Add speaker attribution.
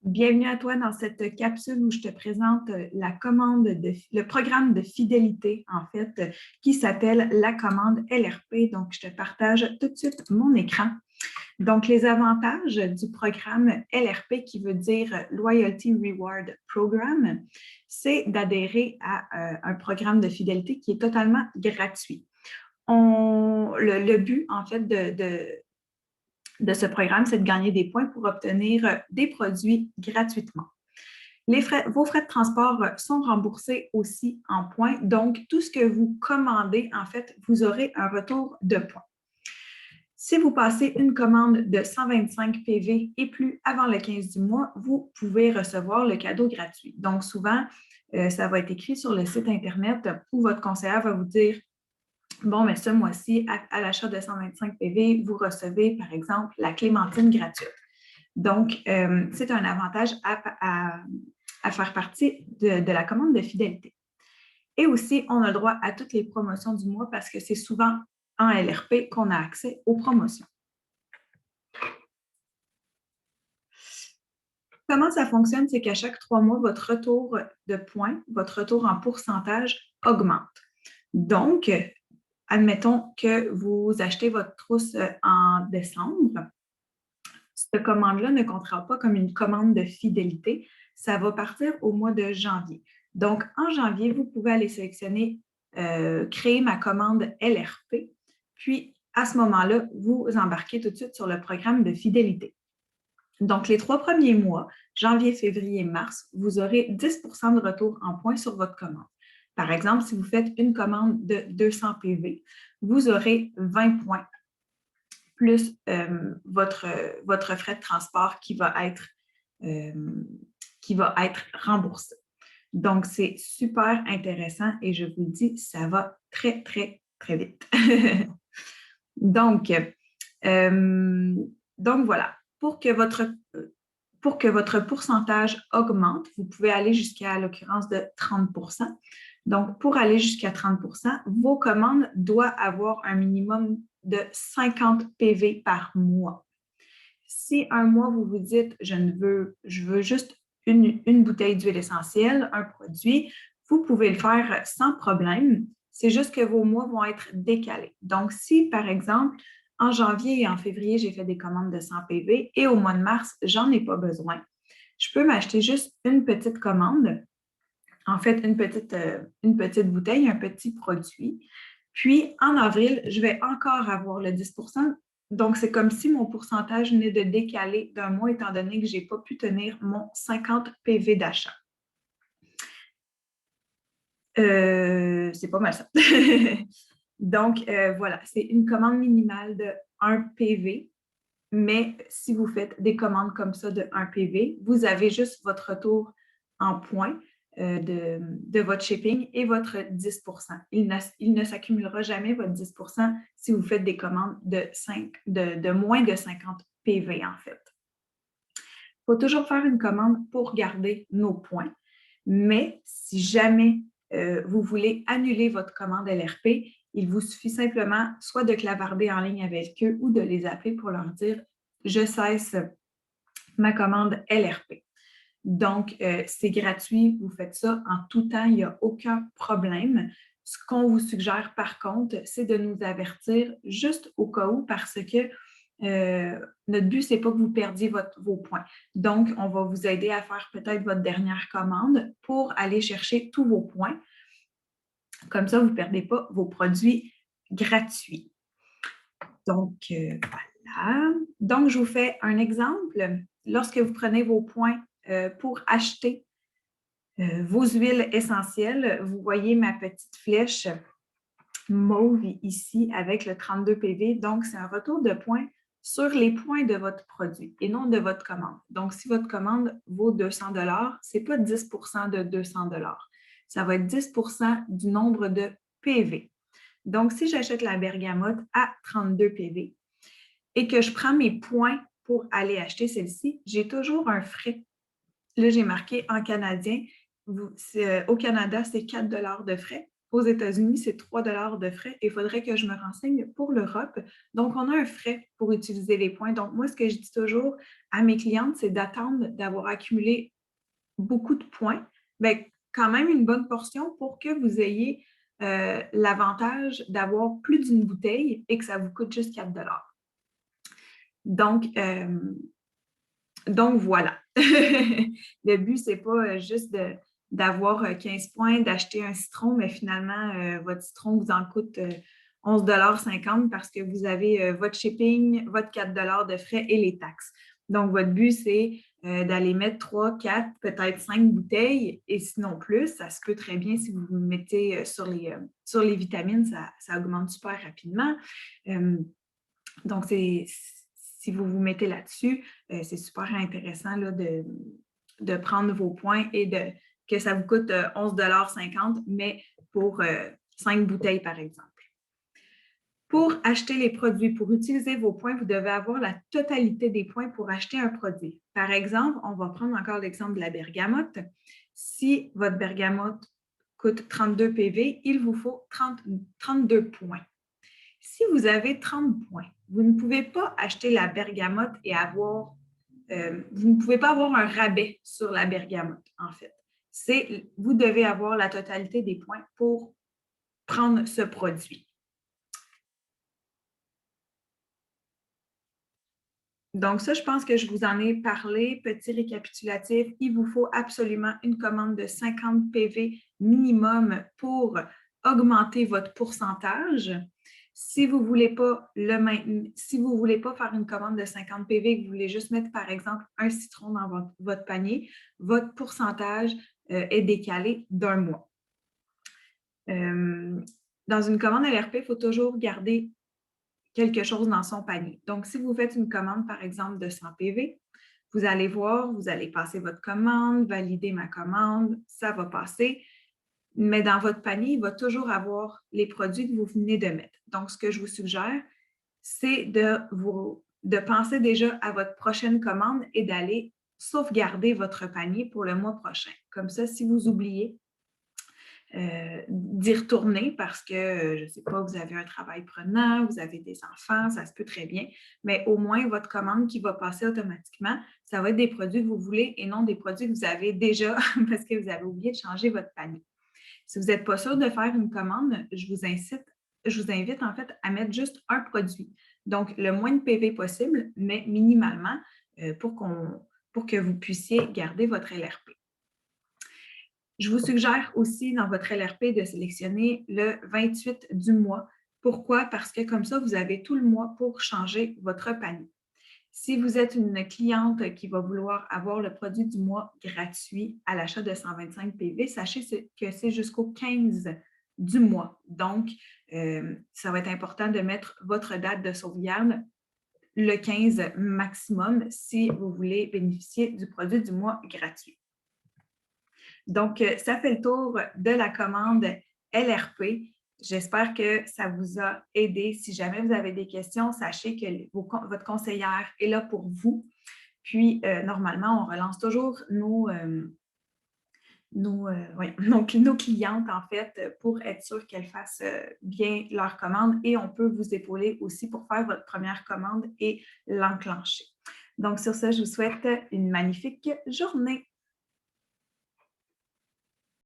Speaker 1: Bienvenue à toi dans cette capsule où je te présente le programme de fidélité, en fait, qui s'appelle la commande LRP. Donc, je te partage tout de suite mon écran. Donc, les avantages du programme LRP, qui veut dire Loyalty Reward Program, c'est d'adhérer à un programme de fidélité qui est totalement gratuit. Le but, en fait, de ce programme, c'est de gagner des points pour obtenir des produits gratuitement. Vos frais de transport sont remboursés aussi en points. Donc, tout ce que vous commandez, en fait, vous aurez un retour de points. Si vous passez une commande de 125 PV et plus avant le 15 du mois, vous pouvez recevoir le cadeau gratuit. Donc, souvent, ça va être écrit sur le site Internet où votre conseillère va vous dire bon, mais ce mois-ci, à l'achat de 125 PV, vous recevez, par exemple, la clémentine gratuite. Donc, c'est un avantage à faire partie de la commande de fidélité. Et aussi, on a le droit à toutes les promotions du mois parce que c'est souvent en LRP qu'on a accès aux promotions. Comment ça fonctionne? C'est qu'à chaque 3 mois, votre retour de points, votre retour en pourcentage augmente. Donc, admettons que vous achetez votre trousse en décembre. Cette commande-là ne comptera pas comme une commande de fidélité. Ça va partir au mois de janvier. Donc, en janvier, vous pouvez aller sélectionner créer ma commande LRP. Puis, à ce moment-là, vous embarquez tout de suite sur le programme de fidélité. Donc, les 3 premiers mois, janvier, février, mars, vous aurez 10 de retour en points sur votre commande. Par exemple, si vous faites une commande de 200 PV, vous aurez 20 points plus votre frais de transport qui va être remboursé. Donc, c'est super intéressant et je vous le dis, ça va très, très, très vite. Donc, voilà, pour que votre pourcentage augmente, vous pouvez aller jusqu'à, à l'occurrence, de 30 %. Donc, pour aller jusqu'à 30 %, vos commandes doivent avoir un minimum de 50 PV par mois. Si un mois, vous vous dites, je veux juste une bouteille d'huile essentielle, un produit, vous pouvez le faire sans problème. C'est juste que vos mois vont être décalés. Donc, si, par exemple, en janvier et en février, j'ai fait des commandes de 100 PV et au mois de mars, j'en ai pas besoin, je peux m'acheter juste une petite commande, en fait, une petite bouteille, un petit produit. Puis, en avril, je vais encore avoir le 10 %. Donc, c'est comme si mon pourcentage venait de décaler d'un mois, étant donné que je n'ai pas pu tenir mon 50 PV d'achat. C'est pas mal ça. Donc, voilà, c'est une commande minimale de 1 PV. Mais si vous faites des commandes comme ça de 1 PV, vous avez juste votre retour en points de votre shipping et votre 10 %. Il ne s'accumulera jamais, votre 10 % si vous faites des commandes de moins de 50 PV, en fait. Il faut toujours faire une commande pour garder nos points. Mais si jamais vous voulez annuler votre commande LRP, il vous suffit simplement soit de clavarder en ligne avec eux ou de les appeler pour leur dire « Je cesse ma commande LRP ». Donc, c'est gratuit, vous faites ça en tout temps, il n'y a aucun problème. Ce qu'on vous suggère, par contre, c'est de nous avertir juste au cas où, parce que notre but, ce n'est pas que vous perdiez vos points. Donc, on va vous aider à faire peut-être votre dernière commande pour aller chercher tous vos points. Comme ça, vous ne perdez pas vos produits gratuits. Donc, voilà. Donc, je vous fais un exemple. Lorsque vous prenez vos points pour acheter vos huiles essentielles, vous voyez ma petite flèche mauve ici avec le 32 PV. Donc, c'est un retour de points sur les points de votre produit et non de votre commande. Donc, si votre commande vaut 200 $, ce n'est pas 10 % de 200 $. Ça va être 10 % du nombre de PV. Donc, si j'achète la bergamote à 32 PV et que je prends mes points pour aller acheter celle-ci, j'ai toujours un frais. Là, j'ai marqué en canadien. Au Canada, c'est 4 $ de frais. aux États-Unis, c'est 3 de frais et il faudrait que je me renseigne pour l'Europe. Donc, on a un frais pour utiliser les points. Donc, moi, ce que je dis toujours à mes clientes, c'est d'attendre d'avoir accumulé beaucoup de points, bien, quand même une bonne portion pour que vous ayez l'avantage d'avoir plus d'une bouteille et que ça vous coûte juste 4 Donc, voilà. Le but, ce n'est pas juste d'avoir 15 points, d'acheter un citron, mais finalement, votre citron vous en coûte 11,50 parce que vous avez votre shipping, votre 4 de frais et les taxes. Donc, votre but, c'est d'aller mettre 3, 4, peut-être 5 bouteilles et sinon plus. Ça se peut très bien si vous vous mettez sur les vitamines, ça augmente super rapidement. Donc, si vous vous mettez là-dessus, c'est super intéressant là, de prendre vos points et que ça vous coûte 11,50 mais pour 5 bouteilles, par exemple. Pour acheter les produits, pour utiliser vos points, vous devez avoir la totalité des points pour acheter un produit. Par exemple, on va prendre encore l'exemple de la bergamote. Si votre bergamote coûte 32 PV, il vous faut 32 points. Si vous avez 30 points, vous ne pouvez pas acheter la bergamote et vous ne pouvez pas avoir un rabais sur la bergamote, en fait. Vous devez avoir la totalité des points pour prendre ce produit. Donc ça, je pense que je vous en ai parlé. Petit récapitulatif, il vous faut absolument une commande de 50 PV minimum pour augmenter votre pourcentage. Si vous ne voulez pas faire une commande de 50 PV et que vous voulez juste mettre, par exemple, un citron dans votre panier, votre pourcentage est décalé d'un mois. Dans une commande LRP, il faut toujours garder quelque chose dans son panier. Donc, si vous faites une commande, par exemple, de 100 PV, vous allez voir, vous allez passer votre commande, valider ma commande, ça va passer. Mais dans votre panier, il va toujours avoir les produits que vous venez de mettre. Donc, ce que je vous suggère, c'est de penser déjà à votre prochaine commande et d'aller sauvegarder votre panier pour le mois prochain. Comme ça, si vous oubliez d'y retourner parce que, je ne sais pas, vous avez un travail prenant, vous avez des enfants, ça se peut très bien, mais au moins votre commande qui va passer automatiquement, ça va être des produits que vous voulez et non des produits que vous avez déjà parce que vous avez oublié de changer votre panier. Si vous n'êtes pas sûr de faire une commande, je vous invite en fait à mettre juste un produit. Donc, le moins de PV possible, mais minimalement pour que vous puissiez garder votre LRP. Je vous suggère aussi dans votre LRP de sélectionner le 28 du mois. Pourquoi? Parce que comme ça, vous avez tout le mois pour changer votre panier. Si vous êtes une cliente qui va vouloir avoir le produit du mois gratuit à l'achat de 125 PV, sachez que c'est jusqu'au 15 du mois. Donc, ça va être important de mettre votre date de sauvegarde le 15 maximum si vous voulez bénéficier du produit du mois gratuit. Donc, ça fait le tour de la commande LRP. J'espère que ça vous a aidé. Si jamais vous avez des questions, sachez que votre conseillère est là pour vous. Puis, normalement, on relance toujours nos clientes, en fait, pour être sûr qu'elles fassent bien leur commande et on peut vous épauler aussi pour faire votre première commande et l'enclencher. Donc, sur ce, je vous souhaite une magnifique journée.